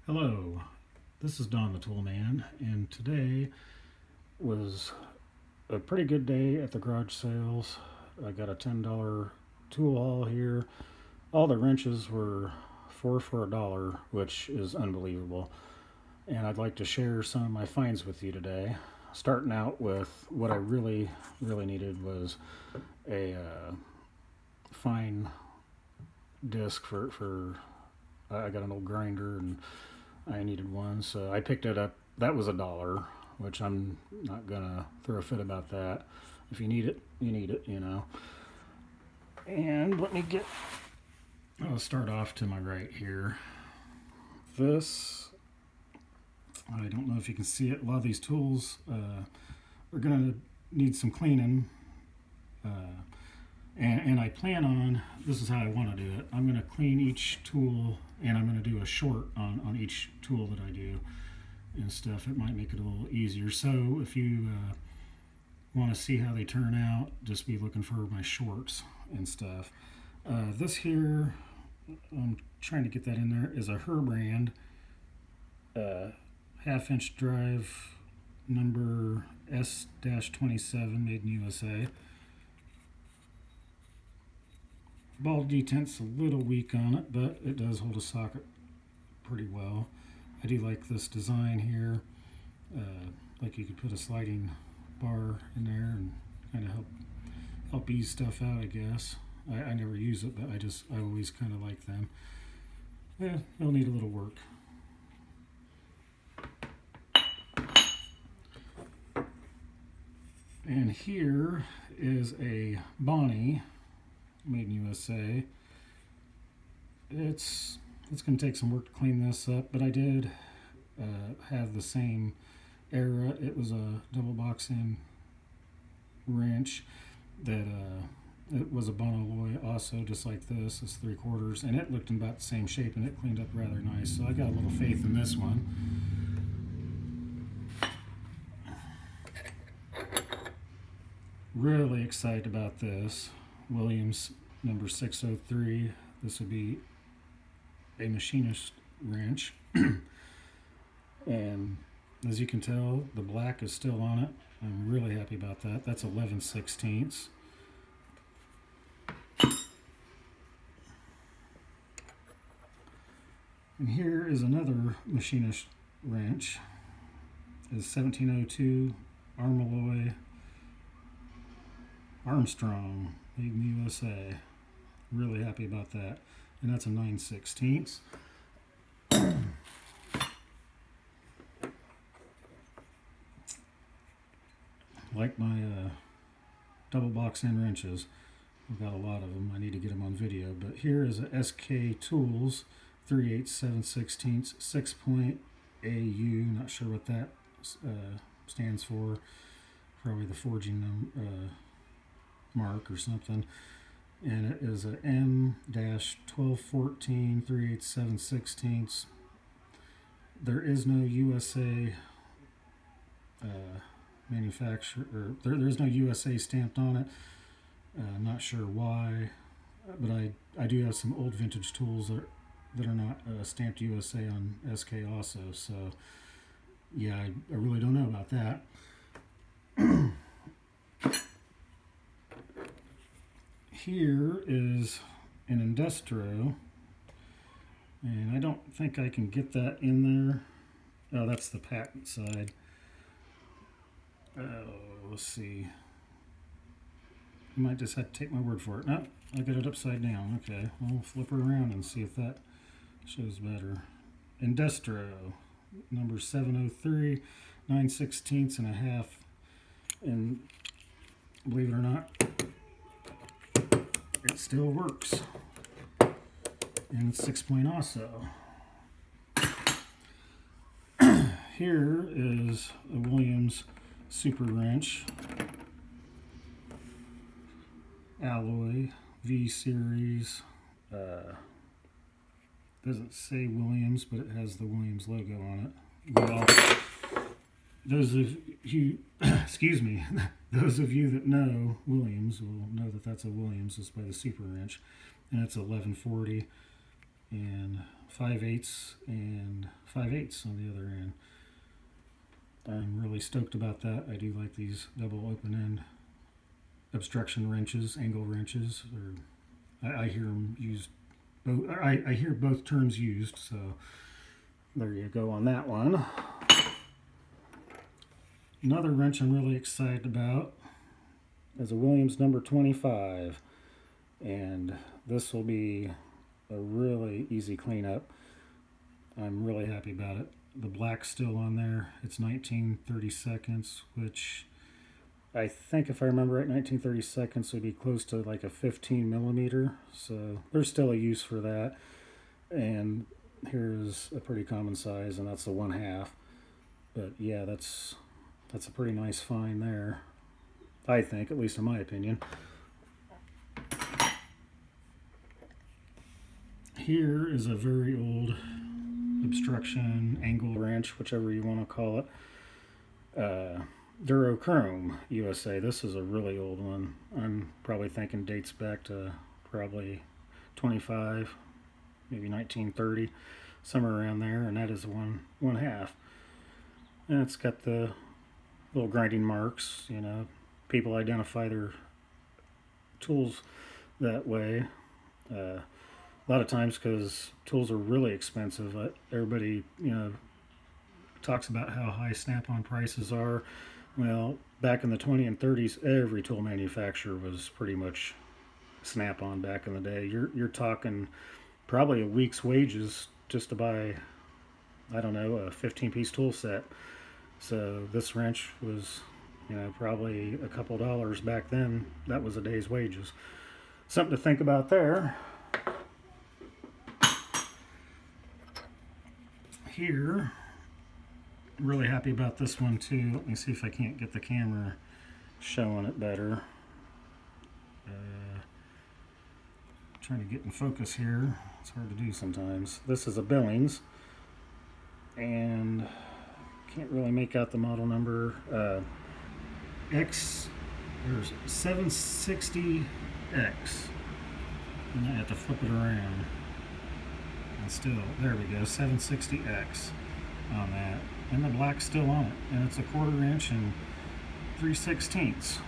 Hello, this is Don the Tool Man, and today was a pretty good day at the garage sales. I got a $10 tool haul here. All the wrenches were 4 for $1, which is unbelievable. And I'd like to share some of my finds with you today. Starting out with what I really needed was a fine disc for I got an old grinder and I needed one, so I picked it up. That was $1, which I'm not gonna throw a fit about that. If you need it, you need it, you know. And I'll start off to my right here. This, I don't know if you can see it. A lot of these tools are gonna need some cleaning. And I plan on, this is how I want to do it. I'm going to clean each tool and I'm going to do a short on each tool that I do and stuff. It might make it a little easier. So if you want to see how they turn out, just be looking for my shorts and stuff. This here, I'm trying to get that in there, is a Herbrand half-inch drive number S-27 made in USA. Ball detent's a little weak on it, but it does hold a socket pretty well. I do like this design here. Like you could put a sliding bar in there and kind of help ease stuff out, I guess. I never use it, but I always kind of like them. Yeah, they'll need a little work. And here is a Bonnie made in USA. It's going to take some work to clean this up, but I did have the same era. It was a double box in wrench that it was a Bonaloy also, just like this. It's 3/4, and it looked in about the same shape, and it cleaned up rather nice. So I got a little faith in this one. Really excited about this. Williams number 603. This would be a machinist wrench. And as you can tell, the black is still on it. I'm really happy about that. That's 11/16. And here is another machinist wrench. It's 1702 Armalloy Armstrong made in the USA. Really happy about that. And that's a 9/16. Like my double box end wrenches. I've got a lot of them. I need to get them on video. But here is a SK Tools 3/8 7/16 6-point AU. Not sure what that stands for. Probably the forging mark or something. And it is a M-1214 3/8 7/16. There is no USA manufacturer, or there's no USA stamped on it. I'm not sure why, but I do have some old vintage tools that are not stamped USA on SK also. So yeah, I really don't know about that. Here is an Industro, and I don't think I can get that in there. Oh, that's the patent side. Let's see. You might just have to take my word for it. No, I got it upside down. Okay, I'll flip her around and see if that shows better. Industro, number 703, 9/16 and a half. And believe it or not, it still works. And it's 6-point also. Here is a Williams Super Wrench. Alloy V Series. Doesn't say Williams, but it has the Williams logo on it. Well, those of you, excuse me, those of you that know Williams will know that that's a Williams. It's by the Super Wrench, and it's 1140 and 5/8 and 5/8 on the other end. I'm really stoked about that. I do like these double open end obstruction wrenches, angle wrenches, or I hear them used. I hear both terms used, so there you go on that one. Another wrench I'm really excited about is a Williams number 25, and this will be a really easy cleanup. I'm really happy about it. The black's still on there. It's 19/32, which I think, if I remember right, 19/32 would be close to like a 15 millimeter. So there's still a use for that. And here's a pretty common size, and that's a 1/2. But yeah, that's a pretty nice find there, I think, at least in my opinion. Here is a very old obstruction angle wrench, whichever you want to call it. Durochrome USA. This is a really old one. I'm probably thinking dates back to probably 25, maybe 1930, somewhere around there, and that is a 1/2. And it's got the little grinding marks. You know, people identify their tools that way. A lot of times, because tools are really expensive, everybody, talks about how high Snap-on prices are. Well, back in the 20s and 30s, every tool manufacturer was pretty much Snap-on back in the day. You're talking probably a week's wages just to buy, I don't know, a 15-piece tool set. So this wrench was, probably a couple dollars back then. That was a day's wages. Something to think about there. Here, really happy about this one too. Let me see if I can't get the camera showing it better. Trying to get in focus here. It's hard to do sometimes. This is a Billings, and can't really make out the model number. There's 760X, and I have to flip it around. And still, there we go, 760X on that. And the black's still on it. And it's a 1/4 inch and 3/16.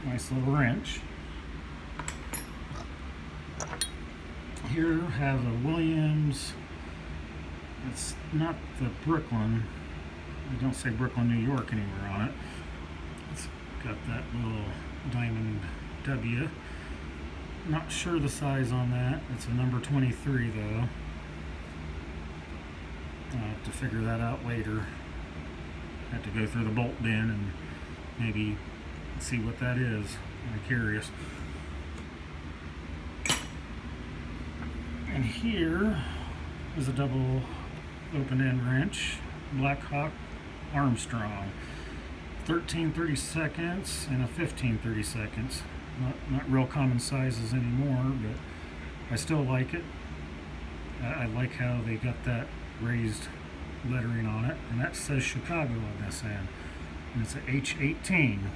Nice little wrench. Here have a Williams. It's not the Brooklyn. We don't say Brooklyn, New York anywhere on it. It's got that little diamond W. Not sure the size on that. It's a number 23 though. I'll have to figure that out later. Have to go through the bolt bin and maybe see what that is. I'm curious. And here is a double open end wrench, Blackhawk Armstrong. 13/32 and a 15/32. Not real common sizes anymore, but I still like it. I like how they got that raised lettering on it, and that says Chicago on this end, and it's a H18.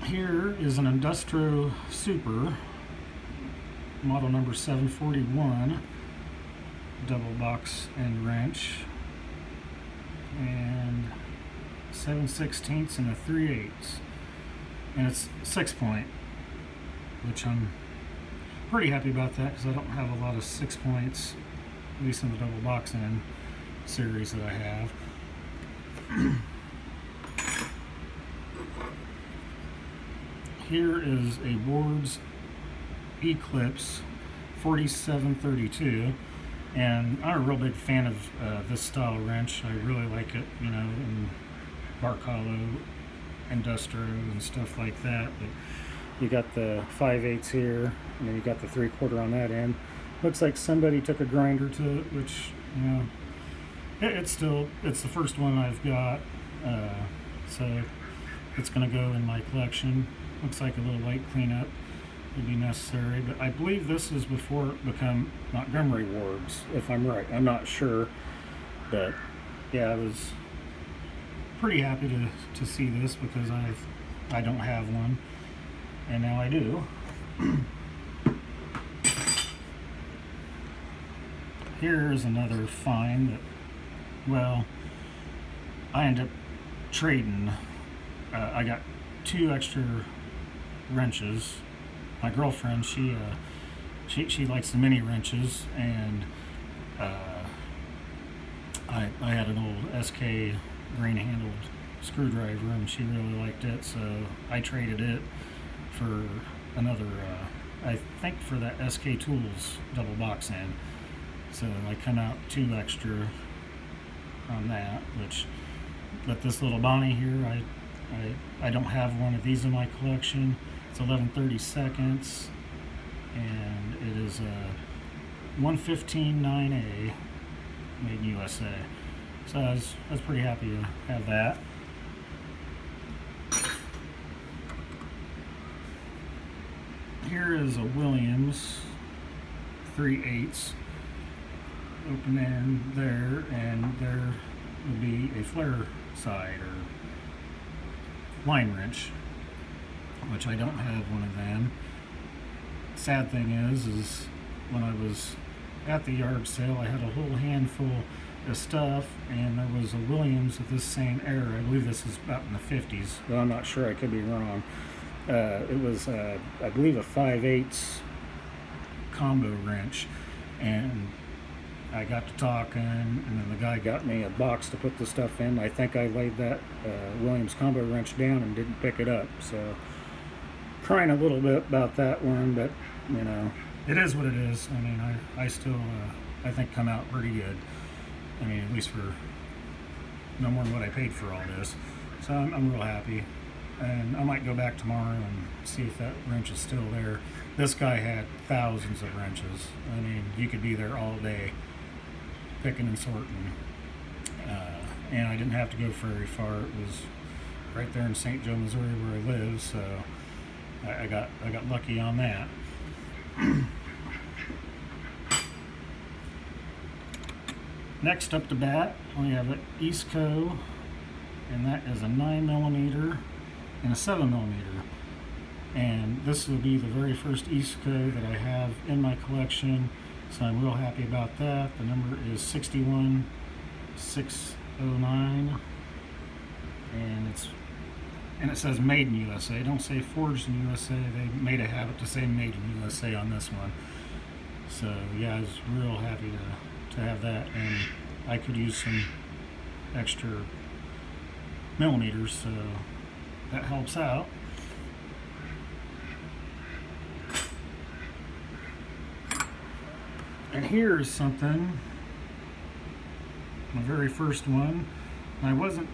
Here is an Industro Super, model number 741, double box end wrench, and 7/16 and a 3/8, and it's 6-point, which I'm pretty happy about that because I don't have a lot of 6-points, at least in the double box end series that I have. Here is a Ward's Eclipse 4732, and I'm a real big fan of this style of wrench. I really like it, in Bark Hollow, Industro, and stuff like that. But you got the 5/8 here, and then you got the 3/4 on that end. Looks like somebody took a grinder to it, which, it's the first one I've got, so it's going to go in my collection. Looks like a little light cleanup would be necessary, but I believe this is before it become Montgomery Ward's, if I'm right. I'm not sure, but yeah, I was pretty happy to see this because I don't have one, and now I do. Here's another find that, well, I ended up trading. I got 2 extra wrenches. My girlfriend, she likes the mini wrenches, and I had an old SK green handled screwdriver, and she really liked it, so I traded it for another, I think for that SK Tools double box end. So I come out 2 extra on that, but this little Bonnie here, I don't have one of these in my collection. It's 11/32, and it is a 115/9A, made in USA. So I was pretty happy to have that. Here is a Williams 3/8 open end there, and there would be a flare side or line wrench, which I don't have one of them. Sad thing is when I was at the yard sale, I had a whole handful of stuff, and there was a Williams of this same era. I believe this is about in the 50s, but I'm not sure, I could be wrong. It was, I believe, a 5/8 combo wrench, and I got to talking, and then the guy got me a box to put the stuff in. I think I laid that Williams combo wrench down and didn't pick it up, so crying a little bit about that one, but you know, it is what it is. I mean, I still, I think, come out pretty good. I mean, at least for no more than what I paid for all this. So I'm real happy. And I might go back tomorrow and see if that wrench is still there. This guy had thousands of wrenches. I mean, you could be there all day picking and sorting. And I didn't have to go very far. It was right there in St. Joe, Missouri, where I live, so I got lucky on that. Next up to bat, we have an Eastco, and that is a 9mm and a 7mm. And this will be the very first Eastco that I have in my collection, so I'm real happy about that. The number is 61609, and it says made in USA. Don't say forged in USA. They made a habit to say made in USA on this one. So yeah, I was real happy to have that, and I could use some extra millimeters, so that helps out. And here's something, my very first one. I wasn't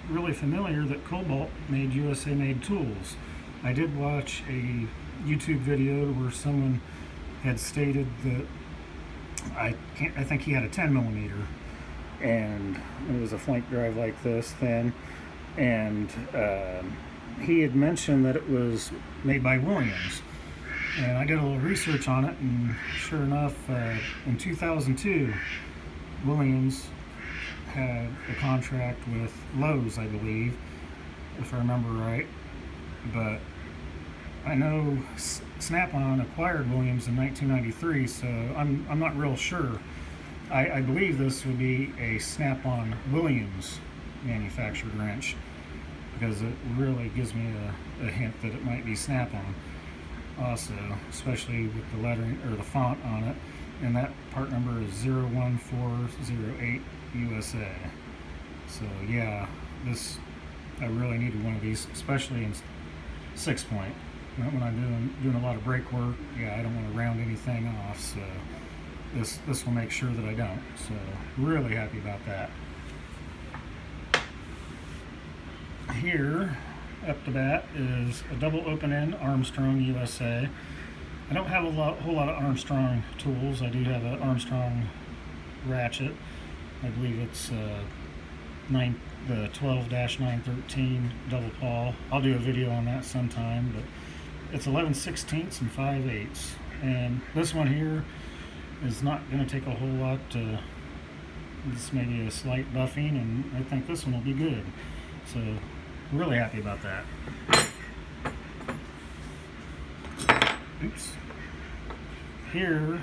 really familiar that Cobalt made USA made tools. I did watch a YouTube video where someone had stated that I think he had a 10mm, and it was a flank drive like this thin, and he had mentioned that it was made by Williams. And I did a little research on it, and sure enough, in 2002, Williams had a contract with Lowe's, I believe, if I remember right. But I know Snap-on acquired Williams in 1993, so I'm not real sure. I believe this would be a Snap-on Williams manufactured wrench, because it really gives me a hint that it might be Snap-on also, especially with the lettering or the font on it. And that part number is 01408 USA. So yeah, I really needed one of these, especially in 6-point. When I'm doing a lot of brake work, yeah, I don't want to round anything off, so this will make sure that I don't. So really happy about that. Here, up to bat, is a double open end Armstrong USA. I don't have a whole lot of Armstrong tools. I do have an Armstrong ratchet. I believe it's the 12-913 double pawl. I'll do a video on that sometime, but it's 11/16 and 5/8. And this one here is not going to take a whole lot. This may be a slight buffing, and I think this one will be good. So really happy about that. Oops. Here